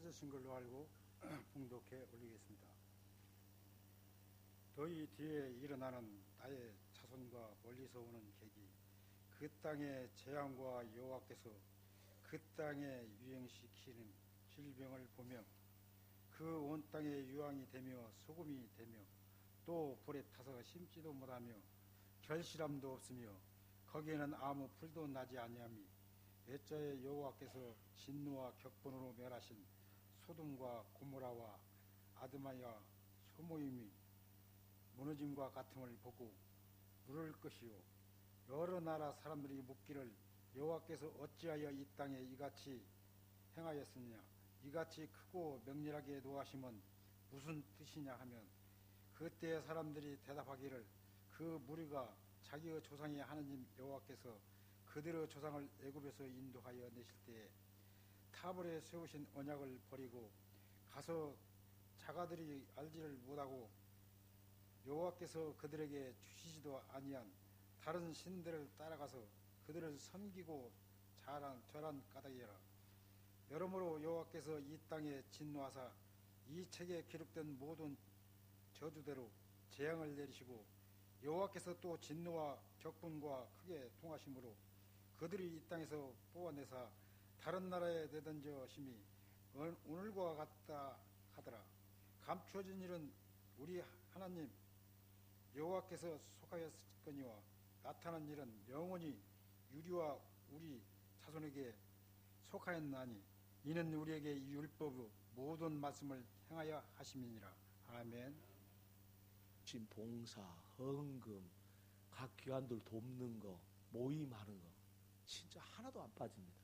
찾으신 걸로 알고 봉독해 올리겠습니다. 너희 뒤에 일어나는 나의 자손과 멀리서 오는 계기, 그 땅의 재앙과 여호와께서 그 땅에 유행시키는 질병을 보며 그 온 땅에 유황이 되며 소금이 되며 또 불에 타서 심지도 못하며 결실함도 없으며 거기에는 아무 풀도 나지 아니하며 옛자에 여호와께서 진노와 격분으로 멸하신 소돔과 고모라와 아드마야 소모임이 무너짐과 같음을 보고 물을 것이요 여러 나라 사람들이 묻기를 여호와께서 어찌하여 이 땅에 이같이 행하였느냐, 이같이 크고 명렬하게 노하심은 무슨 뜻이냐 하면, 그때의 사람들이 대답하기를 그 무리가 자기의 조상의 하나님 여호와께서 그들의 조상을 애굽에서 인도하여 내실 때에 타bor에 세우신 언약을 버리고 가서 자가들이 알지를 못하고 여호와께서 그들에게 주시지도 아니한 다른 신들을 따라가서 그들을 섬기고 절한 까닭이라. 여러모로 여호와께서 이 땅에 진노하사 이 책에 기록된 모든 저주대로 재앙을 내리시고 여호와께서 또 진노와 격분과 크게 통하심으로 그들이 이 땅에서 뽑아내사 다른 나라에 내던져 심이 오늘과 같다 하더라. 감추어진 일은 우리 하나님 여호와께서 속하였거니와 나타난 일은 영원히 유리와 우리 자손에게 속하였나니 이는 우리에게 이 율법의 모든 말씀을 행하여 하심이니라. 아멘. 봉사, 헌금, 각 기관들 돕는 거, 모임하는 거 진짜 하나도 안 빠집니다.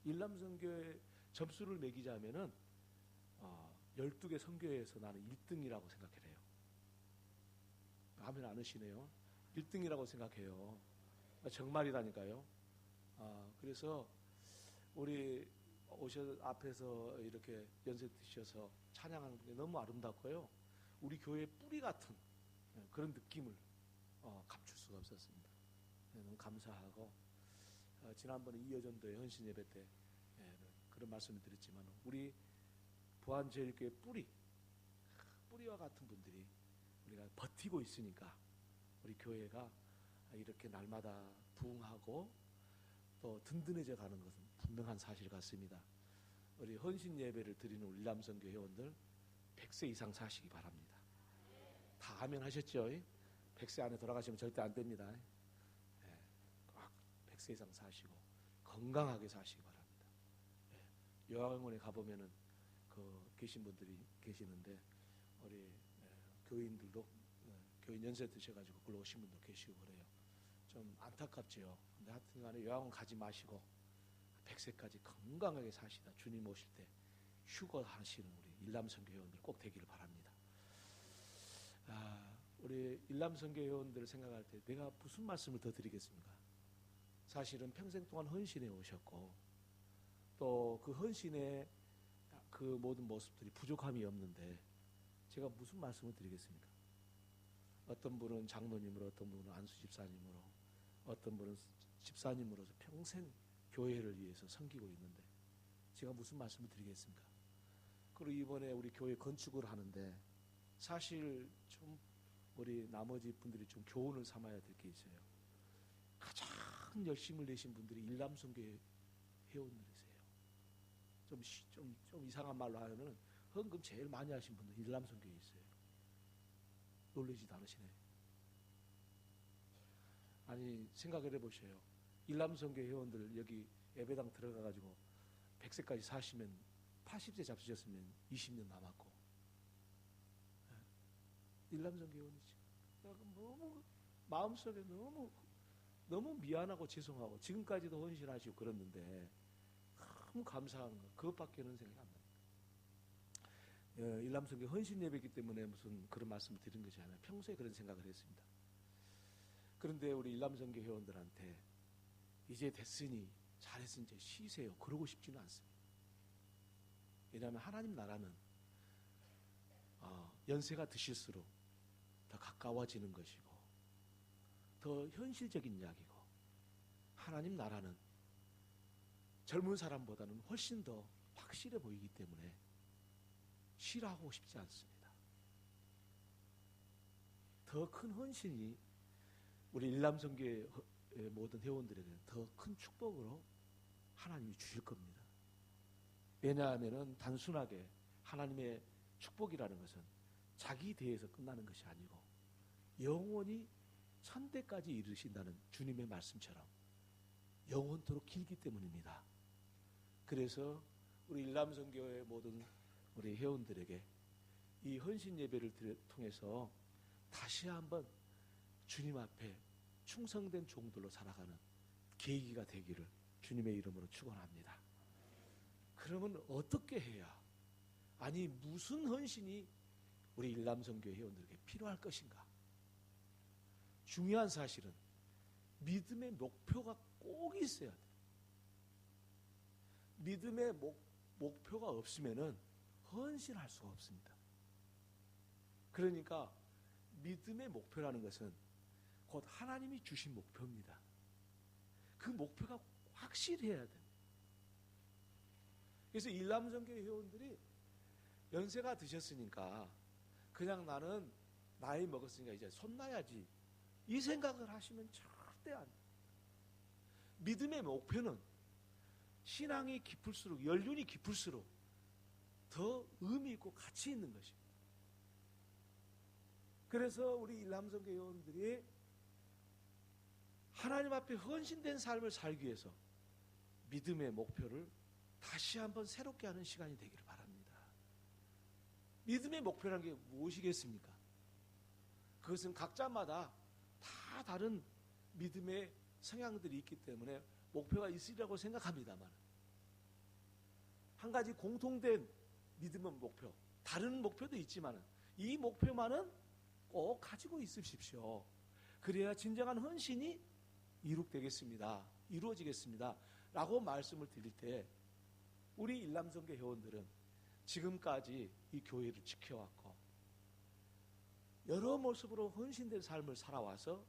일남선교회 점수를 매기자면은 12개 선교회에서 나는 1등이라고 생각해요. 아멘 안 하시네요. 1등이라고 생각해요. 정말이라니까요. 그래서 우리 앞에서 이렇게 연세 드셔서 찬양하는 게 너무 아름답고요. 우리 교회의 뿌리 같은 그런 느낌을 감출 수가 없었습니다. 너무 감사하고 지난번에 이여전도의 헌신 예배 때 그런 말씀을 드렸지만 우리 부안제일교회 뿌리와 같은 분들이 우리가 버티고 있으니까 우리 교회가 이렇게 날마다 부흥하고 또 든든해져 가는 것은 분명한 사실 같습니다. 우리 헌신 예배를 드리는 우리 일남선교 회원들 100세 이상 사시기 바랍니다. 다 아멘 하셨죠? 100세 안에 돌아가시면 절대 안 됩니다. 꼭 100세 이상 사시고 건강하게 사시기 바랍니다. 요양원에 가보면은 계신 분들이 계시는데 우리 교인들도 교인 연세 드셔가지고 그걸로 오신 분도 계시고 그래요. 좀 안타깝지요. 근데 하여튼 간에 요양원 가지 마시고 100세까지 건강하게 사시다 주님 오실 때 휴거하시는 우리 일남선교 회원들 꼭 되기를 바랍니다. 우리 일남선교 회원들을 생각할 때 내가 무슨 말씀을 더 드리겠습니까? 사실은 평생 동안 헌신해 오셨고 또 그 헌신의 그 모든 모습들이 부족함이 없는데 제가 무슨 말씀을 드리겠습니까? 어떤 분은 장로님으로, 어떤 분은 안수 집사님으로, 어떤 분은 집사님으로서 평생 교회를 위해서 섬기고 있는데 제가 무슨 말씀을 드리겠습니까? 그리고 이번에 우리 교회 건축을 하는데 사실 좀 우리 나머지 분들이 좀 교훈을 삼아야 될 게 있어요. 가장 열심을 내신 분들이 일남선교회 회원들이세요. 좀 이상한 말로 하면은 헌금 제일 많이 하신 분들 일남선교회에 있어요. 놀라지도 않으시네. 아니 생각을 해보세요. 일남선교 회원들 여기 예배당 들어가가지고 100세까지 사시면 80세 잡수셨으면 20년 남았고 일남선교 회원이지. 너무 마음속에 너무 미안하고 죄송하고 지금까지도 헌신하시고 그랬는데 너무 감사한 거 그것밖에는 생각이 안 납니다. 일남선교 헌신 예배이기 때문에 무슨 그런 말씀을 드린 것이 아니라 평소에 그런 생각을 했습니다. 그런데 우리 일남선교 회원들한테 이제 됐으니 잘했으니 이제 쉬세요 그러고 싶지는 않습니다. 왜냐하면 하나님 나라는 연세가 드실수록 더 가까워지는 것이고 더 현실적인 이야기고 하나님 나라는 젊은 사람보다는 훨씬 더 확실해 보이기 때문에 싫어하고 싶지 않습니다. 더 큰 헌신이 우리 일남선교의 모든 회원들에게는 더 큰 축복으로 하나님이 주실 겁니다. 왜냐하면 단순하게 하나님의 축복이라는 것은 자기 대에서 끝나는 것이 아니고 영원히 천대까지 이르신다는 주님의 말씀처럼 영원토록 길기 때문입니다. 그래서 우리 일남선교회 모든 우리 회원들에게 이 헌신 예배를 통해서 다시 한번 주님 앞에 충성된 종들로 살아가는 계기가 되기를 주님의 이름으로 축원합니다. 그러면 어떻게 해야, 아니 무슨 헌신이 우리 일남선교회 회원들에게 필요할 것인가? 중요한 사실은 믿음의 목표가 꼭 있어야 돼요. 믿음의 목표가 없으면은 헌신할 수가 없습니다. 그러니까 믿음의 목표라는 것은 곧 하나님이 주신 목표입니다. 그 목표가 확실해야 됩니다. 그래서 일남선교회 회원들이 연세가 드셨으니까 그냥 나는 나이 먹었으니까 이제 손놔야지 이 생각을 하시면 절대 안 돼요. 믿음의 목표는 신앙이 깊을수록, 연륜이 깊을수록 더 의미 있고 가치 있는 것입니다. 그래서 우리 일남선교회 회원들이 하나님 앞에 헌신된 삶을 살기 위해서 믿음의 목표를 다시 한번 새롭게 하는 시간이 되기를 바랍니다. 믿음의 목표라는 게 무엇이겠습니까? 그것은 각자마다 다 다른 믿음의 성향들이 있기 때문에 목표가 있으리라고 생각합니다만, 한 가지 공통된 믿음의 목표, 다른 목표도 있지만 이 목표만은 꼭 가지고 있으십시오. 그래야 진정한 헌신이 이루어지겠습니다 라고 말씀을 드릴 때, 우리 일남선교회 회원들은 지금까지 이 교회를 지켜왔고 여러 모습으로 헌신된 삶을 살아와서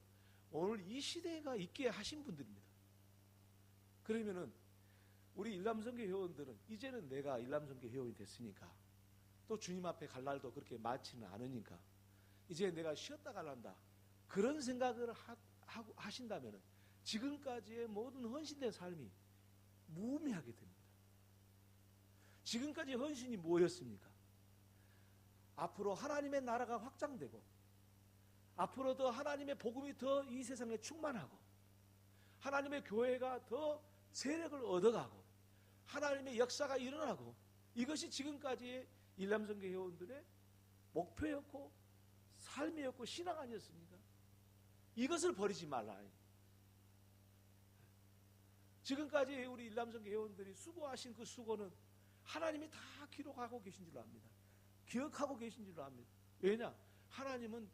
오늘 이 시대가 있게 하신 분들입니다. 그러면은 우리 일남선교회 회원들은 이제는 내가 일남선교회 회원이 됐으니까, 또 주님 앞에 갈 날도 그렇게 많지는 않으니까 이제 내가 쉬었다 갈란다, 그런 생각을 하신다면 지금까지의 모든 헌신된 삶이 무의미하게 됩니다. 지금까지 헌신이 뭐였습니까? 앞으로 하나님의 나라가 확장되고 앞으로 더 하나님의 복음이 더 이 세상에 충만하고 하나님의 교회가 더 세력을 얻어가고 하나님의 역사가 일어나고, 이것이 지금까지의 일남선교회 회원들의 목표였고 삶이었고 신앙 아니었습니까? 이것을 버리지 말라. 지금까지 우리 일남선교회 회원들이 수고하신 그 수고는 하나님이 다 기록하고 계신 줄로 압니다. 기억하고 계신 줄로 압니다. 왜냐? 하나님은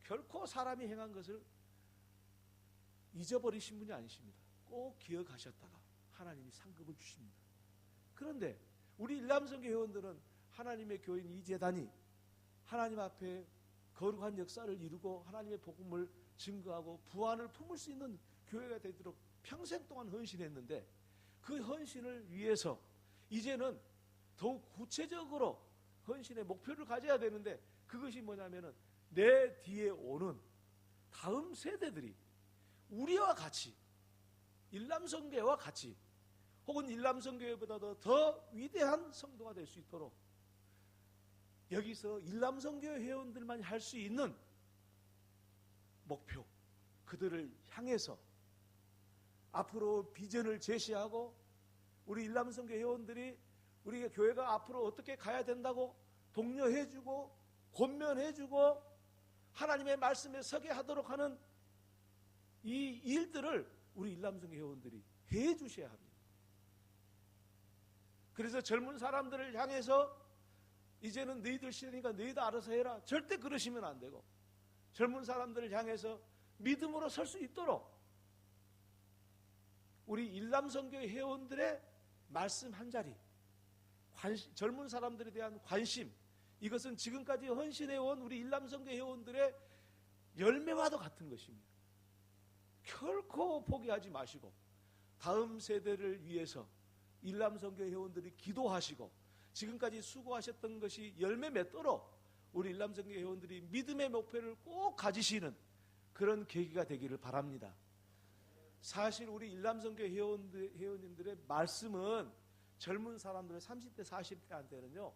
결코 사람이 행한 것을 잊어버리신 분이 아니십니다. 꼭 기억하셨다가 하나님이 상급을 주십니다. 그런데 우리 일남선교회 회원들은 하나님의 교인 이 재단이 하나님 앞에 거룩한 역사를 이루고 하나님의 복음을 증거하고 부활을 품을 수 있는 교회가 되도록 평생 동안 헌신했는데, 그 헌신을 위해서 이제는 더욱 구체적으로 헌신의 목표를 가져야 되는데, 그것이 뭐냐면은 내 뒤에 오는 다음 세대들이 우리와 같이 일남선교회와 같이 혹은 일남선교회보다도 더 위대한 성도가 될 수 있도록 여기서 일남선교회 회원들만 할 수 있는 목표, 그들을 향해서 앞으로 비전을 제시하고 우리 일남선교회 회원들이 우리 교회가 앞으로 어떻게 가야 된다고 독려해주고 권면해주고 하나님의 말씀에 서게 하도록 하는 이 일들을 우리 일남선교회 회원들이 해주셔야 합니다. 그래서 젊은 사람들을 향해서 이제는 너희들 시대니까 너희도 알아서 해라, 절대 그러시면 안 되고, 젊은 사람들을 향해서 믿음으로 설 수 있도록 우리 일남선교회 회원들의 말씀 한 자리, 젊은 사람들에 대한 관심, 이것은 지금까지 헌신해온 우리 일남선교회 회원들의 열매와도 같은 것입니다. 결코 포기하지 마시고 다음 세대를 위해서 일남선교회 회원들이 기도하시고 지금까지 수고하셨던 것이 열매 맺도록 우리 일람성교 회원들이 믿음의 목표를 꼭 가지시는 그런 계기가 되기를 바랍니다. 사실 우리 일람성교 회원님들의 말씀은 젊은 사람들 30대 40대한테는요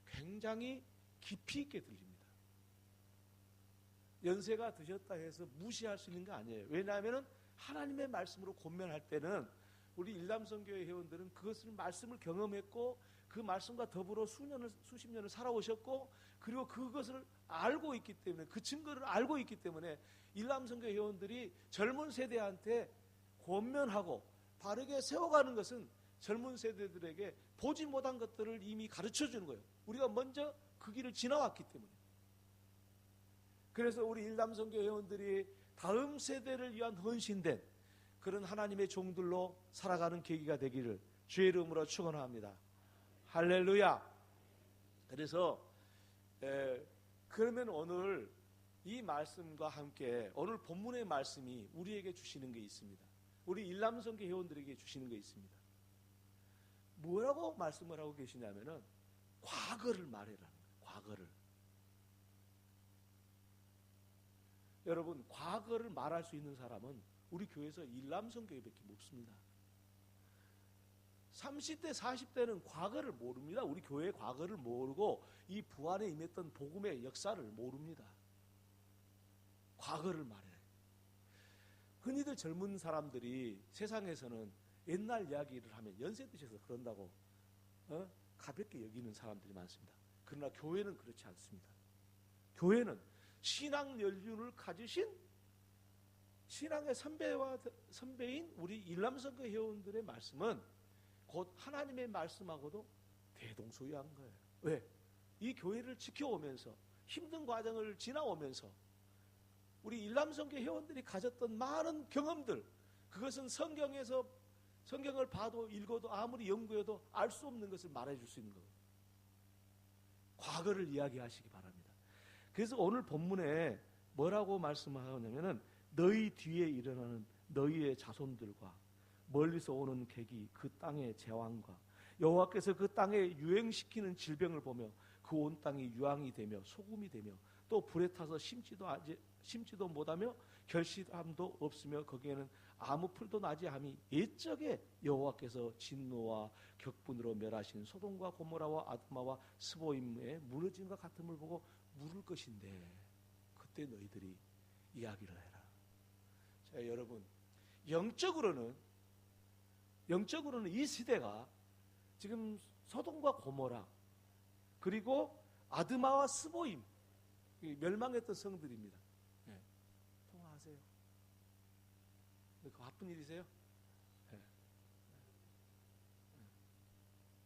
굉장히 깊이 있게 들립니다. 연세가 드셨다 해서 무시할 수 있는 거 아니에요. 왜냐하면 하나님의 말씀으로 권면할 때는 우리 일람성교회 회원들은 그것을 말씀을 경험했고 그 말씀과 더불어 수십 년을 살아오셨고 그리고 그것을 알고 있기 때문에 그 증거를 알고 있기 때문에 일람성교회 회원들이 젊은 세대한테 권면하고 바르게 세워가는 것은 젊은 세대들에게 보지 못한 것들을 이미 가르쳐 주는 거예요. 우리가 먼저 그 길을 지나왔기 때문에. 그래서 우리 일람성교 회원들이 다음 세대를 위한 헌신된 그런 하나님의 종들로 살아가는 계기가 되기를 주의 이름으로 축원합니다. 할렐루야. 그래서 그러면 오늘 이 말씀과 함께 오늘 본문의 말씀이 우리에게 주시는 게 있습니다. 우리 일람성교 회원들에게 주시는 게 있습니다. 뭐라고 말씀을 하고 계시냐면은 과거를 말해라는 거예요. 과거를. 여러분, 과거를 말할 수 있는 사람은 우리 교회에서 일람성교회밖에 없습니다. 30대, 40대는 과거를 모릅니다. 우리 교회의 과거를 모르고 이 부활에 임했던 복음의 역사를 모릅니다. 과거를 말해. 흔히들 젊은 사람들이 세상에서는 옛날 이야기를 하면 연세 드셔서 그런다고 가볍게 여기는 사람들이 많습니다. 그러나 교회는 그렇지 않습니다. 교회는 신앙 연륜을 가지신 신앙의 선배인 우리 일람성교 회원들의 말씀은 곧 하나님의 말씀하고도 대동소이한 거예요. 왜? 이 교회를 지켜오면서 힘든 과정을 지나오면서 우리 일람성교 회원들이 가졌던 많은 경험들, 그것은 성경을 봐도 읽어도 아무리 연구해도 알 수 없는 것을 말해줄 수 있는 거예요. 과거를 이야기하시기 바랍니다. 그래서 오늘 본문에 뭐라고 말씀하냐면은 너희 뒤에 일어나는 너희의 자손들과 멀리서 오는 객이 그 땅의 제왕과 여호와께서 그 땅에 유행시키는 질병을 보며 그 온 땅이 유황이 되며 소금이 되며 또 불에 타서 심지도 못하며 결실함도 없으며 거기에는 아무 풀도 나지 함이 옛적에 여호와께서 진노와 격분으로 멸하신 소돔과 고모라와 아드마와 스보임의 무너짐과 같음을 보고 물을 것인데 그때 너희들이 이야기를 해라. 자, 여러분, 영적으로는 이 시대가 지금 소돔과 고모라 그리고 아드마와 스보임 멸망했던 성들입니다. 네. 통화하세요. 바쁜 일이세요? 네.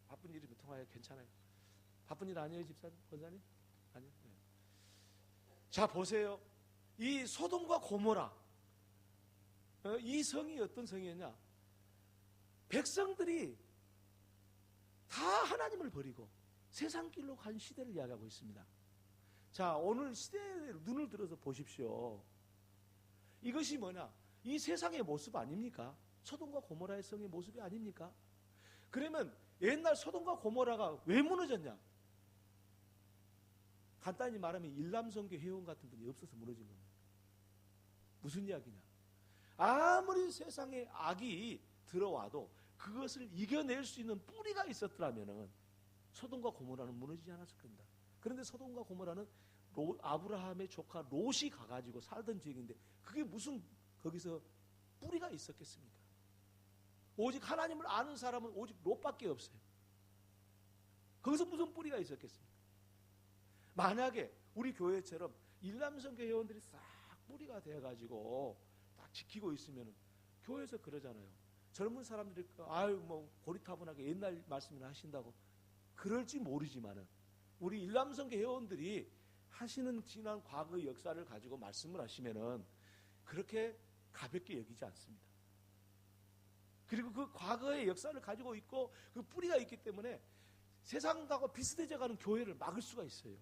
바쁜 일이면 통화해. 괜찮아요. 바쁜 일 아니에요, 집사님? 권사님? 아니요. 네. 자, 보세요. 이 소돔과 고모라 이 성이 어떤 성이었냐? 백성들이 다 하나님을 버리고 세상 길로 간 시대를 이야기하고 있습니다. 자, 오늘 시대에 눈을 들어서 보십시오. 이것이 뭐냐? 이 세상의 모습 아닙니까? 소돔과 고모라의 성의 모습이 아닙니까? 그러면 옛날 소돔과 고모라가 왜 무너졌냐? 간단히 말하면 일람성교 회원 같은 분이 없어서 무너진 겁니다. 무슨 이야기냐? 아무리 세상에 악이 들어와도 그것을 이겨낼 수 있는 뿌리가 있었더라면 소돔과 고모라는 무너지지 않았을 겁니다. 그런데 소돔과 고모라는 아브라함의 조카 롯이 가가지고 살던 지역인데 그게 무슨 거기서 뿌리가 있었겠습니까? 오직 하나님을 아는 사람은 오직 롯밖에 없어요. 거기서 무슨 뿌리가 있었겠습니까? 만약에 우리 교회처럼 일람성교 회원들이 싹 뿌리가 되어가지고 딱 지키고 있으면 교회에서 그러잖아요. 젊은 사람들이 고리타분하게 옛날 말씀이나 하신다고 그럴지 모르지만은 우리 일람성교 회원들이 하시는 지난 과거의 역사를 가지고 말씀을 하시면은 그렇게 가볍게 여기지 않습니다. 그리고 그 과거의 역사를 가지고 있고 그 뿌리가 있기 때문에 세상하고 비슷해져 가는 교회를 막을 수가 있어요.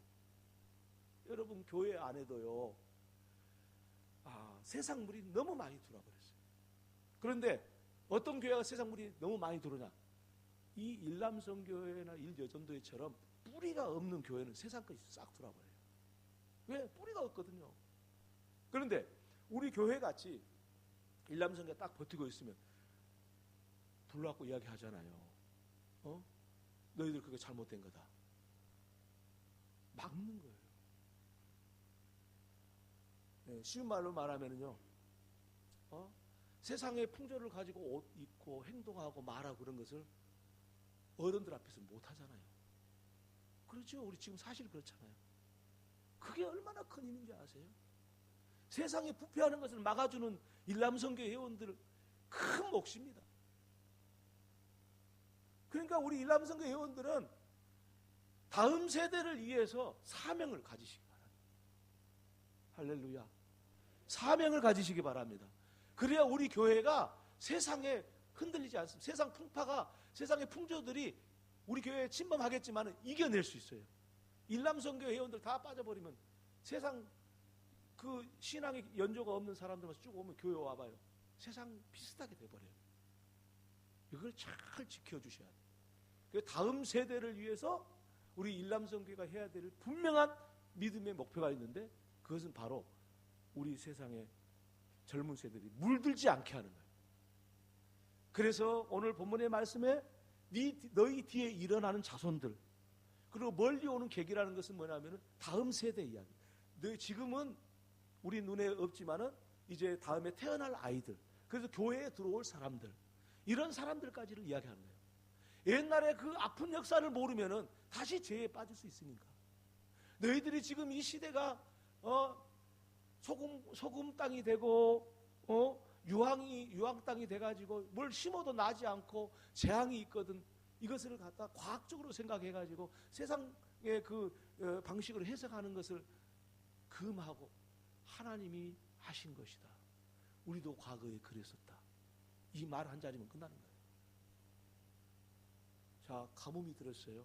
여러분, 교회 안에도요, 세상 물이 너무 많이 들어와 버렸어요. 그런데 어떤 교회가 세상 물이 너무 많이 들어오냐? 이 일남성교회나 일여전도회처럼 뿌리가 없는 교회는 세상까지 싹 돌아버려요. 왜? 뿌리가 없거든요. 그런데 우리 교회같이 일남성교회 딱 버티고 있으면 불러갖고 이야기하잖아요. 너희들 그게 잘못된 거다. 막는 거예요. 네, 쉬운 말로 말하면요, 세상의 풍조를 가지고 옷 입고 행동하고 말하고 그런 것을 어른들 앞에서 못 하잖아요. 그렇죠? 우리 지금 사실 그렇잖아요. 그게 얼마나 큰 힘인지 아세요? 세상에 부패하는 것을 막아주는 일남성교 회원들 큰 몫입니다. 그러니까 우리 일남성교 회원들은 다음 세대를 위해서 사명을 가지시기 바랍니다. 할렐루야. 사명을 가지시기 바랍니다. 그래야 우리 교회가 세상에 흔들리지 않습니다. 세상 풍파가, 세상의 풍조들이 우리 교회에 침범하겠지만 이겨낼 수 있어요. 일남성교 회원들 다 빠져버리면 세상 그 신앙의 연조가 없는 사람들만 쭉 오면 교회 와봐요. 세상 비슷하게 돼버려요. 이걸 잘 지켜주셔야 돼요. 그 다음 세대를 위해서 우리 일남성교회가 해야 될 분명한 믿음의 목표가 있는데, 그것은 바로 우리 세상의 젊은 세대들이 물들지 않게 하는 거예요. 그래서 오늘 본문의 말씀에 너희 뒤에 일어나는 자손들, 그리고 멀리 오는 계기라는 것은 뭐냐면 다음 세대 이야기. 너희 지금은 우리 눈에 없지만은 이제 다음에 태어날 아이들, 그래서 교회에 들어올 사람들, 이런 사람들까지를 이야기하는 거예요. 옛날에 그 아픈 역사를 모르면은 다시 죄에 빠질 수 있으니까. 너희들이 지금 이 시대가 소금 땅이 되고 유황 땅이 돼가지고 뭘 심어도 나지 않고 재앙이 있거든. 이것을 갖다 과학적으로 생각해가지고 세상의 그 방식으로 해석하는 것을 금하고 하나님이 하신 것이다. 우리도 과거에 그랬었다. 이 말 한 자리면 끝나는 거예요. 자, 가뭄이 들었어요.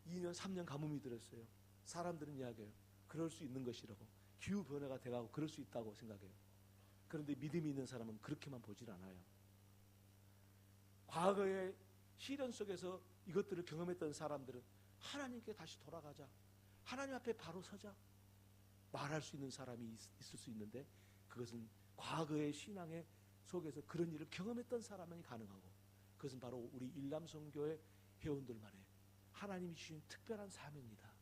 2년, 3년 가뭄이 들었어요. 사람들은 이야기해요. 그럴 수 있는 것이라고. 기후변화가 돼가고 그럴 수 있다고 생각해요. 그런데 믿음이 있는 사람은 그렇게만 보질 않아요. 과거의 시련 속에서 이것들을 경험했던 사람들은 하나님께 다시 돌아가자, 하나님 앞에 바로 서자 말할 수 있는 사람이 있을 수 있는데, 그것은 과거의 신앙의 속에서 그런 일을 경험했던 사람만이 가능하고, 그것은 바로 우리 일남성교회 회원들만의 하나님이 주신 특별한 사명이다.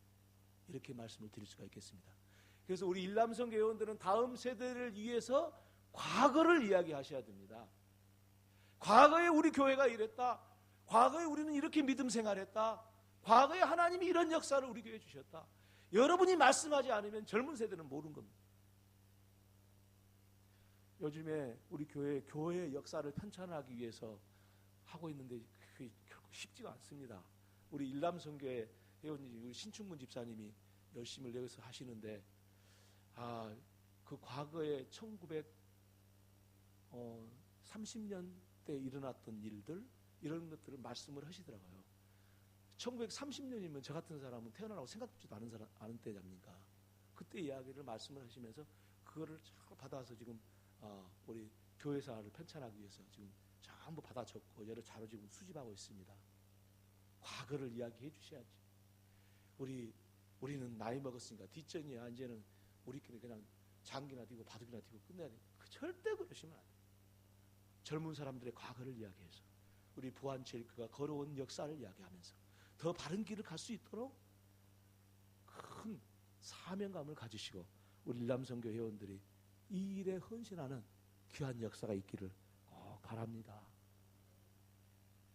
이렇게 말씀을 드릴 수가 있겠습니다. 그래서 우리 일남성교회 회원들은 다음 세대를 위해서 과거를 이야기하셔야 됩니다. 과거에 우리 교회가 이랬다. 과거에 우리는 이렇게 믿음 생활했다. 과거에 하나님이 이런 역사를 우리 교회에 주셨다. 여러분이 말씀하지 않으면 젊은 세대는 모르는 겁니다. 요즘에 우리 교회의 역사를 편찬하기 위해서 하고 있는데 그게 결코 쉽지가 않습니다. 우리 일남성교회 회원님, 우리 신충문 집사님이 열심히 여기서 하시는데, 그 과거에 1930년대 일어났던 일들, 이런 것들을 말씀을 하시더라고요. 1930년이면 저 같은 사람은 태어나라고 생각지도 않은 때지 않습니까? 그때 이야기를 말씀을 하시면서 그거를 잘 받아서 지금 우리 교회사를 편찬하기 위해서 지금 전부 받아 적고 여러 자료 지금 수집하고 있습니다. 과거를 이야기해 주셔야지. 우리는 나이 먹었으니까 뒷전이야. 이제는 우리끼리 그냥 장기나 뛰고 바둑이나 뛰고 끝내야 돼. 절대 그러시면 안 돼요. 젊은 사람들의 과거를 이야기해서 우리 부안체일교가 걸어온 역사를 이야기하면서 더 바른 길을 갈 수 있도록 큰 사명감을 가지시고 우리 일남성교 회원들이 이 일에 헌신하는 귀한 역사가 있기를 꼭 바랍니다.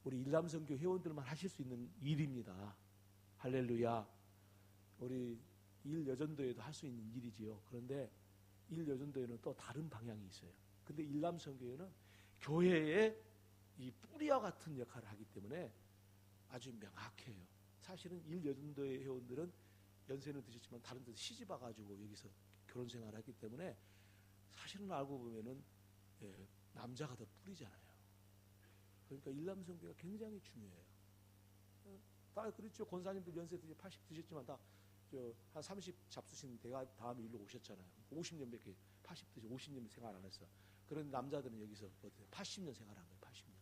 우리 일남성교 회원들만 하실 수 있는 일입니다. 할렐루야. 우리 일여전도회도 할 수 있는 일이지요. 그런데 일여전도회는 또 다른 방향이 있어요. 근데 일남성교회는 교회의 이 뿌리와 같은 역할을 하기 때문에 아주 명확해요. 사실은 일여전도회 회원들은 연세는 드셨지만 다른 데서 시집 와가지고 여기서 결혼 생활을 했기 때문에 사실은 알고 보면은 남자가 더 뿌리잖아요. 그러니까 일남성교회가 굉장히 중요해요. 다 그렇죠. 권사님들 연세 80 드셨지만 다 한 30 잡수신 대가 다음에 일로 오셨잖아요. 50년밖에 80 드시 50년 생활 안 했어. 그런 남자들은 여기서 80년 생활한 거예요. 80년.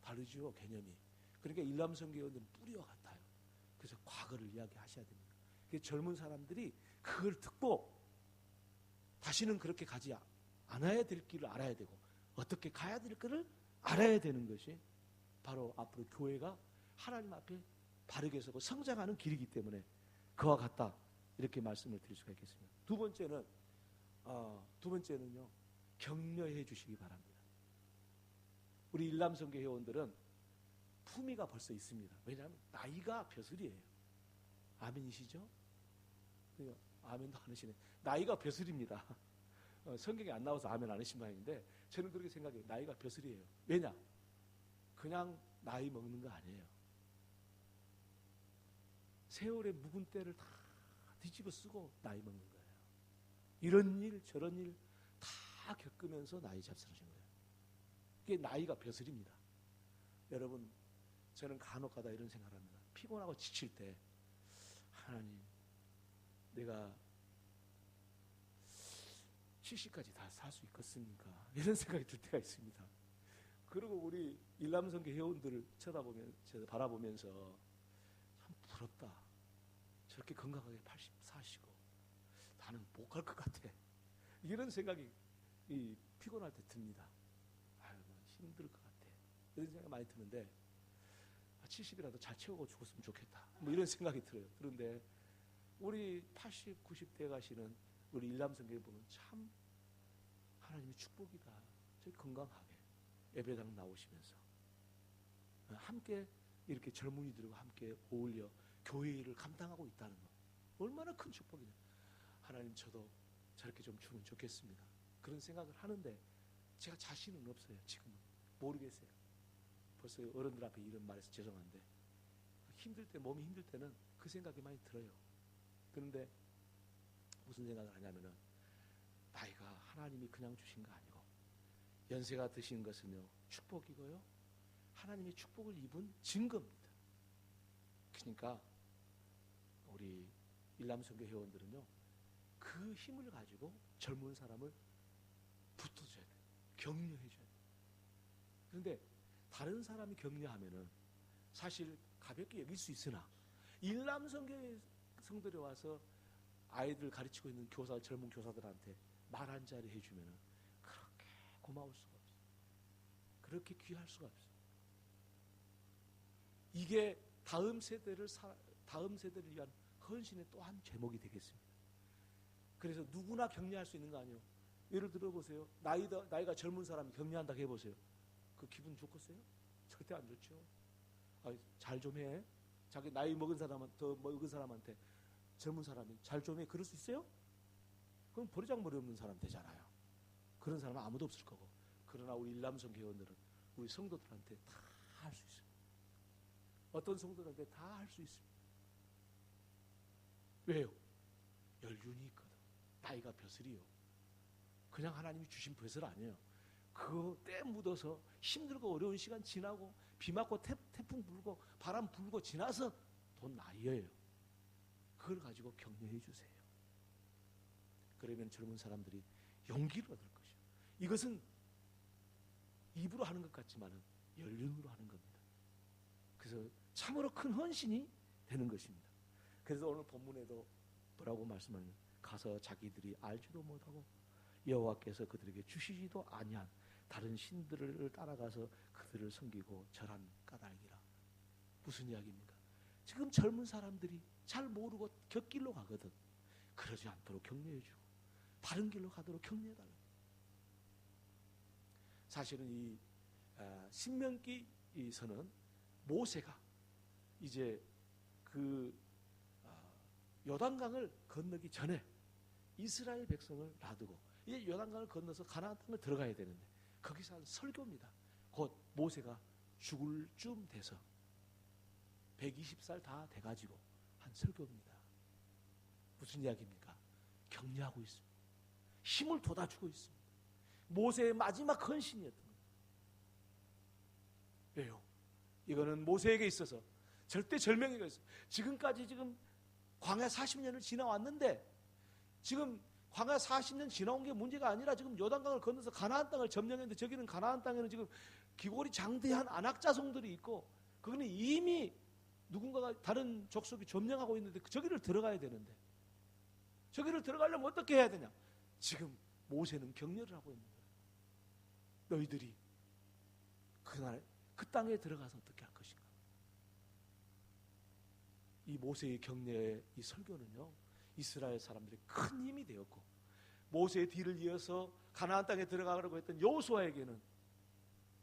다르죠, 개념이. 그러니까 일람성교회원들은 뿌리와 같아요. 그래서 과거를 이야기하셔야 됩니다. 젊은 사람들이 그걸 듣고 다시는 그렇게 가지 않아야 될 길을 알아야 되고 어떻게 가야 될 길을 알아야 되는 것이 바로 앞으로 교회가 하나님 앞에 바르게 서고 성장하는 길이기 때문에 그와 같다, 이렇게 말씀을 드릴 수가 있겠습니다. 두 번째는요, 격려해 주시기 바랍니다. 우리 일람성교 회원들은 품위가 벌써 있습니다. 왜냐하면 나이가 벼슬이에요. 아멘이시죠? 아멘도 안 하시네. 나이가 벼슬입니다. 성경에 안 나와서 아멘 안 하신 모양인데 저는 그렇게 생각해요. 나이가 벼슬이에요. 왜냐? 그냥 나이 먹는 거 아니에요. 세월의 묵은 때를 다 뒤집어 쓰고 나이 먹는 거예요. 이런 일 저런 일 다 겪으면서 나이 잡수러진 거예요. 이게 나이가 벼슬입니다. 여러분, 저는 간혹 가다 이런 생각을 합니다. 피곤하고 지칠 때 하나님, 내가 70까지 다 살 수 있겠습니까? 이런 생각이 들 때가 있습니다. 그리고 우리 일람성교 회원들을 바라보면서 참 부럽다. 저렇게 건강하게 80 사시고 나는 못 갈 것 같아. 이런 생각이 피곤할 때 듭니다. 아유, 힘들 것 같아. 이런 생각이 많이 드는데 70이라도 잘 채우고 죽었으면 좋겠다. 뭐 이런 생각이 들어요. 그런데 우리 80, 90대 가시는 우리 일람성교회 보면 참 하나님의 축복이다. 저희 건강하게 예배당 나오시면서 함께 이렇게 젊은이들과 함께 어울려 교회 일을 감당하고 있다는 것, 얼마나 큰 축복이냐. 하나님, 저도 저렇게 좀 주면 좋겠습니다. 그런 생각을 하는데 제가 자신은 없어요. 지금은 모르겠어요. 벌써 어른들 앞에 이런 말해서 죄송한데 힘들 때, 몸이 힘들 때는 그 생각이 많이 들어요. 그런데 무슨 생각을 하냐면은 나이가 하나님이 그냥 주신 거 아니고 연세가 드신 것은요 축복이고요, 하나님의 축복을 입은 증거입니다. 그러니까 우리 일람성교 회원들은요 그 힘을 가지고 젊은 사람을 붙어줘야 돼요. 격려해줘야 돼요. 그런데 다른 사람이 격려하면은 사실 가볍게 여길 수 있으나 일람성교 성들에 와서 아이들 가르치고 있는 교사, 젊은 교사들한테 말 한 자리 해주면은 그렇게 고마울 수가 없어요. 그렇게 귀할 수가 없어요. 이게 다음 세대를 위한 헌신의 또 한 제목이 되겠습니다. 그래서 누구나 격려할 수 있는 거 아니에요. 예를 들어보세요. 나이가 젊은 사람이 격려한다고 해보세요. 그 기분 좋겠어요? 절대 안 좋죠. 잘 좀 해. 자기 나이 먹은 사람한테 젊은 사람이 잘 좀 해. 그럴 수 있어요? 그럼 버리장머리 없는 사람 되잖아요. 그런 사람은 아무도 없을 거고. 그러나 우리 일람성교 회원들은 우리 성도들한테 다 할 수 있습니다. 어떤 성도들한테 다 할 수 있습니다. 왜요? 연륜이 있거든. 나이가 벼슬이요. 그냥 하나님이 주신 벼슬 아니에요. 그거 때 묻어서 힘들고 어려운 시간 지나고 비 맞고 태풍 불고 바람 불고 지나서 돈 나이예요. 그걸 가지고 격려해 주세요. 그러면 젊은 사람들이 용기를 얻을 것이요. 이것은 입으로 하는 것 같지만은 연륜으로 하는 겁니다. 그래서 참으로 큰 헌신이 되는 것입니다. 그래서 오늘 본문에도 뭐라고 말씀하냐면 가서 자기들이 알지도 못하고 여호와께서 그들에게 주시지도 아니한 다른 신들을 따라가서 그들을 섬기고 절한 까닭이라. 무슨 이야기입니까? 지금 젊은 사람들이 잘 모르고 곁길로 가거든. 그러지 않도록 격려해주고 바른 길로 가도록 격려해달라. 사실은 이 신명기서는 모세가 이제 그 요단강을 건너기 전에 이스라엘 백성을 놔두고 이제 요단강을 건너서 가나안 땅을 들어가야 되는데 거기서 한 설교입니다. 곧 모세가 죽을 쯤 돼서 120살 다 돼가지고 한 설교입니다. 무슨 이야기입니까? 격려하고 있습니다. 힘을 돋아주고 있습니다. 모세의 마지막 헌신이었던 거예요. 왜요? 이거는 모세에게 있어서 절대 절명이가 있어요. 지금까지 지금 광야 40년을 지나왔는데 지금 광야 40년 지나온 게 문제가 아니라 지금 요단강을 건너서 가나안 땅을 점령했는데 저기는 가나안 땅에는 지금 기골이 장대한 안악자손들이 있고 그거는 이미 누군가가 다른 족속이 점령하고 있는데 저기를 들어가야 되는데 저기를 들어가려면 어떻게 해야 되냐? 지금 모세는 격려를 하고 있는 거예요. 너희들이 그날 그 땅에 들어가서 어떻게 할 것인가? 이 모세의 격려의 이 설교는요, 이스라엘 사람들이 큰 힘이 되었고 모세의 뒤를 이어서 가나안 땅에 들어가려고 했던 여호수아에게는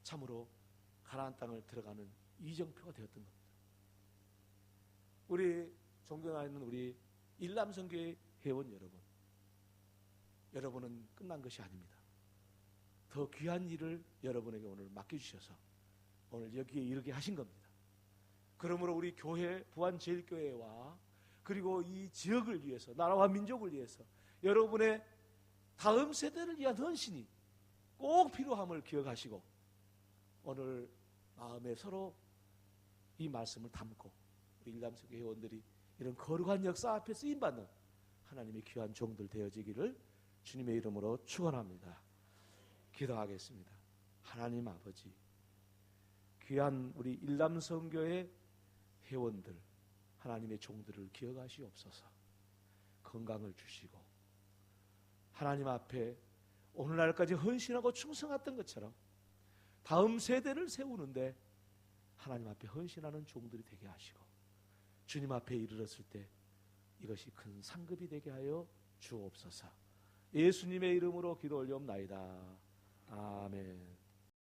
참으로 가나안 땅을 들어가는 이정표가 되었던 겁니다. 우리 존경하는 우리 일남선교회 회원 여러분, 여러분은 끝난 것이 아닙니다. 더 귀한 일을 여러분에게 오늘 맡겨주셔서 오늘 여기에 이르게 하신 겁니다. 그러므로 우리 교회, 부안제일교회와 그리고 이 지역을 위해서, 나라와 민족을 위해서 여러분의 다음 세대를 위한 헌신이 꼭 필요함을 기억하시고 오늘 마음에 서로 이 말씀을 담고 우리 일남선교 회원들이 이런 거룩한 역사 앞에 쓰임받는 하나님의 귀한 종들 되어지기를 주님의 이름으로 축원합니다. 기도하겠습니다. 하나님 아버지, 귀한 우리 일남선교의 회원들, 하나님의 종들을 기억하시옵소서. 건강을 주시고 하나님 앞에 오늘날까지 헌신하고 충성했던 것처럼 다음 세대를 세우는데 하나님 앞에 헌신하는 종들이 되게 하시고 주님 앞에 이르렀을 때 이것이 큰 상급이 되게 하여 주옵소서. 예수님의 이름으로 기도 올리옵나이다. 아멘.